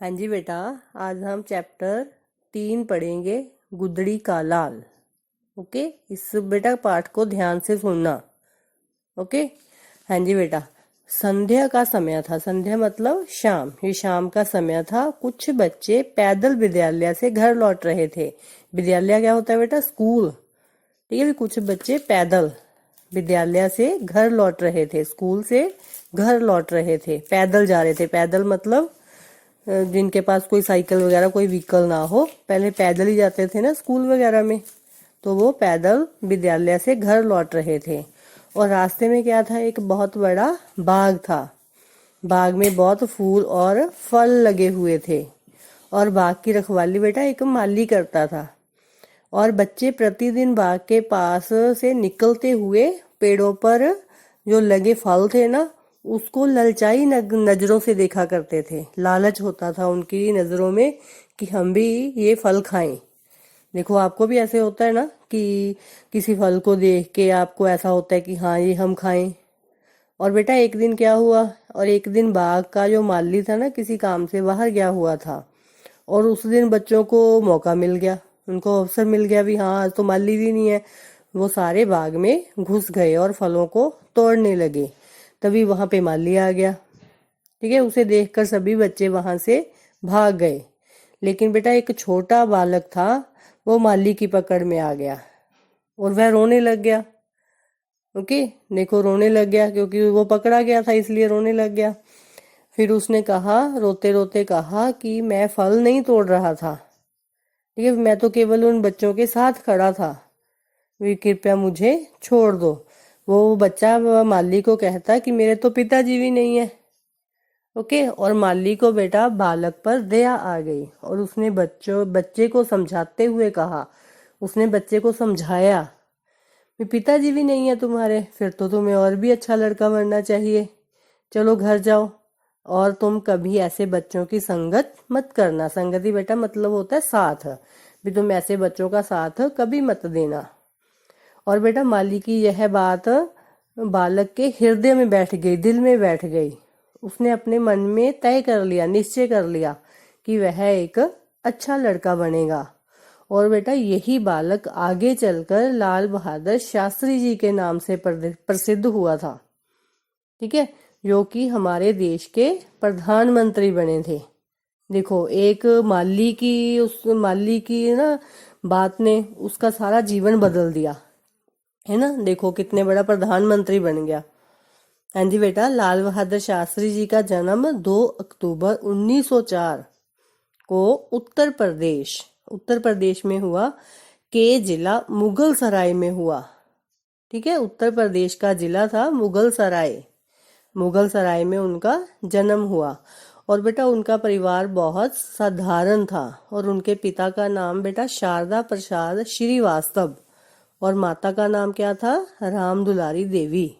हाँ जी बेटा, आज हम चैप्टर 3 पढ़ेंगे, गुदड़ी का लाल। ओके, इस बेटा पाठ को ध्यान से सुनना। ओके। हाँ जी बेटा, संध्या का समय था। संध्या मतलब शाम। ये शाम का समय था। कुछ बच्चे पैदल विद्यालय से घर लौट रहे थे। विद्यालय क्या होता है बेटा? स्कूल। ठीक है। कुछ बच्चे पैदल विद्यालय से घर लौट रहे थे, स्कूल से घर लौट रहे थे, पैदल जा रहे थे। पैदल मतलब जिनके पास कोई साइकिल वगैरह कोई व्हीकल ना हो, पहले पैदल ही जाते थे ना स्कूल वगैरह में, तो वो पैदल विद्यालय से घर लौट रहे थे। और रास्ते में क्या था? एक बहुत बड़ा बाग था। बाग में बहुत फूल और फल लगे हुए थे। और बाग की रखवाली बेटा एक माली करता था। और बच्चे प्रतिदिन बाग के पास से निकलते हुए पेड़ों पर जो लगे फल थे ना, उसको ललचाई नजरों से देखा करते थे। लालच होता था उनकी नजरों में कि हम भी ये फल खाएं। देखो, आपको भी ऐसे होता है ना कि किसी फल को देख के आपको ऐसा होता है कि हाँ ये हम खाएं। और बेटा एक दिन क्या हुआ, और एक दिन बाग का जो माली था ना, किसी काम से बाहर गया हुआ था। और उस दिन बच्चों को मौका मिल गया, उनको अवसर मिल गया भी हाँ आज तो माली भी नहीं है। वो सारे बाग में घुस गए और फलों को तोड़ने लगे। तभी वहां पे माली आ गया। ठीक है। उसे देखकर सभी बच्चे वहां से भाग गए। लेकिन बेटा एक छोटा बालक था, वो माली की पकड़ में आ गया और वह रोने लग गया। ओके, देखो रोने लग गया क्योंकि वो पकड़ा गया था, इसलिए रोने लग गया। फिर उसने कहा, रोते रोते कहा कि मैं फल नहीं तोड़ रहा था। ठीक है, मैं तो केवल उन बच्चों के साथ खड़ा था, वे कृपया मुझे छोड़ दो। वो बच्चा माली को कहता कि मेरे तो पिताजी भी नहीं है। ओके। और माली को बेटा बालक पर दया आ गई और उसने बच्चे को समझाते हुए कहा, उसने बच्चे को समझाया, पिताजी भी नहीं है तुम्हारे, फिर तो तुम्हें और भी अच्छा लड़का बनना चाहिए। चलो घर जाओ और तुम कभी ऐसे बच्चों की संगत मत करना। संगति बेटा मतलब होता है साथ, भी तुम ऐसे बच्चों का साथ कभी मत देना। और बेटा माली की यह बात बालक के हृदय में बैठ गई, दिल में बैठ गई। उसने अपने मन में तय कर लिया, निश्चय कर लिया कि वह एक अच्छा लड़का बनेगा। और बेटा यही बालक आगे चलकर लाल बहादुर शास्त्री जी के नाम से प्रसिद्ध हुआ था। ठीक है, जो कि हमारे देश के प्रधानमंत्री बने थे। देखो, एक उस माली की ना बात ने उसका सारा जीवन बदल दिया है ना। देखो कितने बड़ा प्रधानमंत्री बन गया। हाँ जी बेटा, लाल बहादुर शास्त्री जी का जन्म 2 अक्टूबर 1904 को उत्तर प्रदेश में हुआ, के जिला मुगल सराय में हुआ। ठीक है, उत्तर प्रदेश का जिला था मुगल सराय में उनका जन्म हुआ। और बेटा उनका परिवार बहुत साधारण था और उनके पिता का नाम बेटा शारदा प्रसाद श्रीवास्तव और माता का नाम क्या था? राम दुलारी देवी।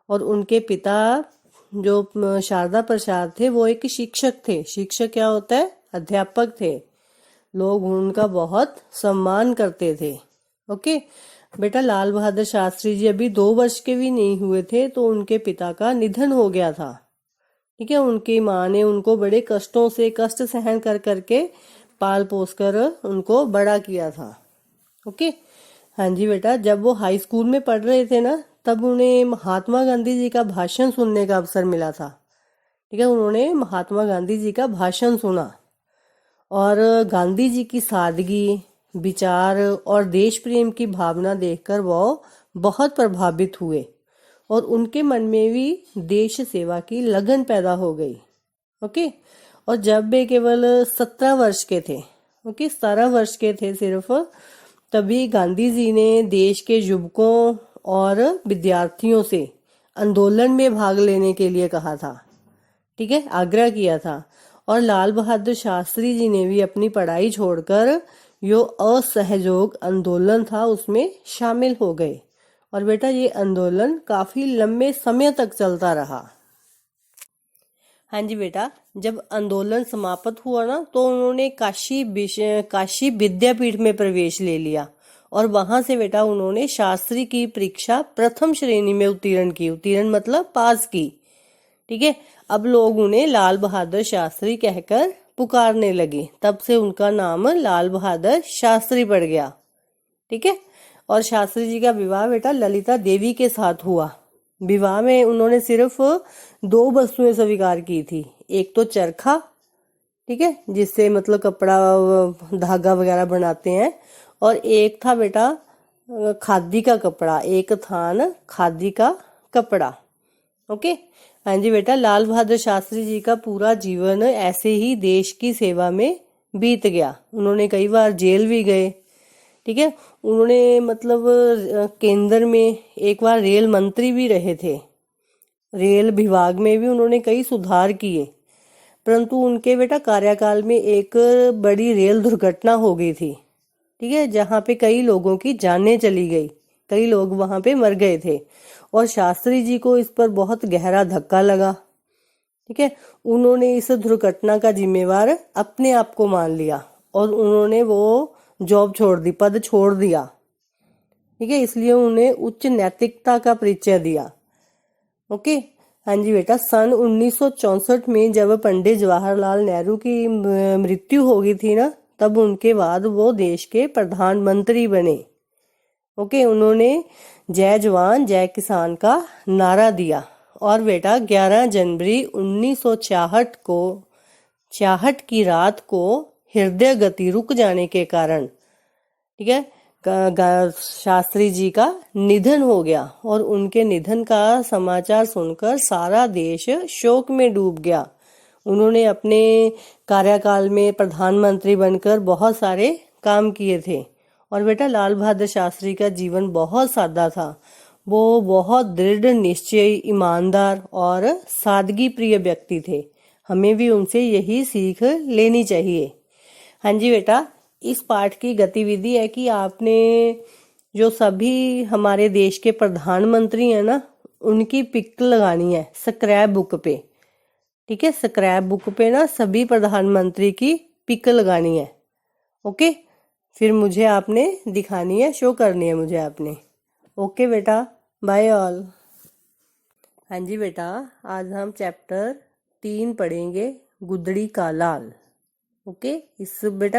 और उनके पिता जो शारदा प्रसाद थे वो एक शिक्षक थे। शिक्षक क्या होता है? अध्यापक थे। लोग उनका बहुत सम्मान करते थे। ओके बेटा, लाल बहादुर शास्त्री जी अभी 2 वर्ष के भी नहीं हुए थे तो उनके पिता का निधन हो गया था। ठीक है, उनकी माँ ने उनको बड़े कष्ट सहन कर करके पाल पोस कर उनको बड़ा किया था। ओके। हाँ जी बेटा, जब वो हाई स्कूल में पढ़ रहे थे ना, तब उन्हें महात्मा गांधी जी का भाषण सुनने का अवसर मिला था। ठीक है, उन्होंने महात्मा गांधी जी का भाषण सुना और गांधी जी की सादगी, विचार और देश प्रेम की भावना देखकर वो बहुत प्रभावित हुए और उनके मन में भी देश सेवा की लगन पैदा हो गई। ओके। और जब वे केवल 17 वर्ष के थे, 17 वर्ष के थे सिर्फ, तभी गांधी जी ने देश के युवकों और विद्यार्थियों से आंदोलन में भाग लेने के लिए कहा था। ठीक है, आग्रह किया था। और लाल बहादुर शास्त्री जी ने भी अपनी पढ़ाई छोड़कर जो असहयोग आंदोलन था उसमें शामिल हो गए। और बेटा ये आंदोलन काफी लंबे समय तक चलता रहा। हाँ जी बेटा, जब आंदोलन समाप्त हुआ ना तो उन्होंने काशी विद्यापीठ में प्रवेश ले लिया और वहां से बेटा उन्होंने शास्त्री की परीक्षा प्रथम श्रेणी में उत्तीर्ण की। उत्तीर्ण मतलब पास की। ठीक है, अब लोग उन्हें लाल बहादुर शास्त्री कहकर पुकारने लगी। तब से उनका नाम लाल बहादुर शास्त्री पड़ गया। ठीक है। और शास्त्री जी का विवाह बेटा ललिता देवी के साथ हुआ। विवाह में उन्होंने सिर्फ 2 वस्तुएं स्वीकार की थी। एक तो चरखा, ठीक है, जिससे मतलब कपड़ा धागा वगैरह बनाते हैं, और एक था बेटा खादी का कपड़ा, एक थान खादी का कपड़ा। ओके। हाँ जी बेटा, लाल बहादुर शास्त्री जी का पूरा जीवन ऐसे ही देश की सेवा में बीत गया। उन्होंने कई बार जेल भी गए। ठीक है। उन्होंने मतलब केंद्र में एक बार रेल मंत्री भी रहे थे। रेल विभाग में भी उन्होंने कई सुधार किए, परंतु उनके बेटा कार्यकाल में एक बड़ी रेल दुर्घटना हो गई थी। ठीक है, जहाँ पे कई लोगों की जानें चली गई, कई लोग वहां पे मर गए थे, और शास्त्री जी को इस पर बहुत गहरा धक्का लगा। ठीक है। उन्होंने इस दुर्घटना का जिम्मेवार अपने आप को मान लिया और उन्होंने वो जॉब छोड़ दी, पद छोड़ दिया। ठीक है। इसलिए उन्हें उच्च नैतिकता का परिचय दिया। ओके। हाँ जी बेटा, सन 1964 में जब पंडित जवाहरलाल नेहरू की मृत्यु हो गई थी ना, तब उनके बाद वो देश के प्रधानमंत्री बने। ओके। उन्होंने जय जवान जय किसान का नारा दिया, और बेटा 11 जनवरी 1966 को 66 की रात को हृदय गति रुक जाने के कारण, ठीक है, शास्त्री जी का निधन हो गया, और उनके निधन का समाचार सुनकर सारा देश शोक में डूब गया। उन्होंने अपने कार्यकाल में प्रधानमंत्री बनकर बहुत सारे काम किए थे। और बेटा लाल बहादुर शास्त्री का जीवन बहुत सादा था। वो बहुत दृढ़ निश्चयी, ईमानदार और सादगी प्रिय व्यक्ति थे। हमें भी उनसे यही सीख लेनी चाहिए। हाँ जी बेटा, इस पाठ की गतिविधि है कि आपने जो सभी हमारे देश के प्रधानमंत्री हैं ना, उनकी पिक लगानी है स्क्रैप बुक पे। ठीक है, स्क्रैप बुक पे ना सभी प्रधानमंत्री की पिक लगानी है। ओके। फिर मुझे आपने दिखानी है, शो करनी है मुझे आपने। ओके बेटा, बाय ऑल। हाँ जी बेटा, आज हम चैप्टर 3 पढ़ेंगे, गुदड़ी का लाल। ओके। इस बेटा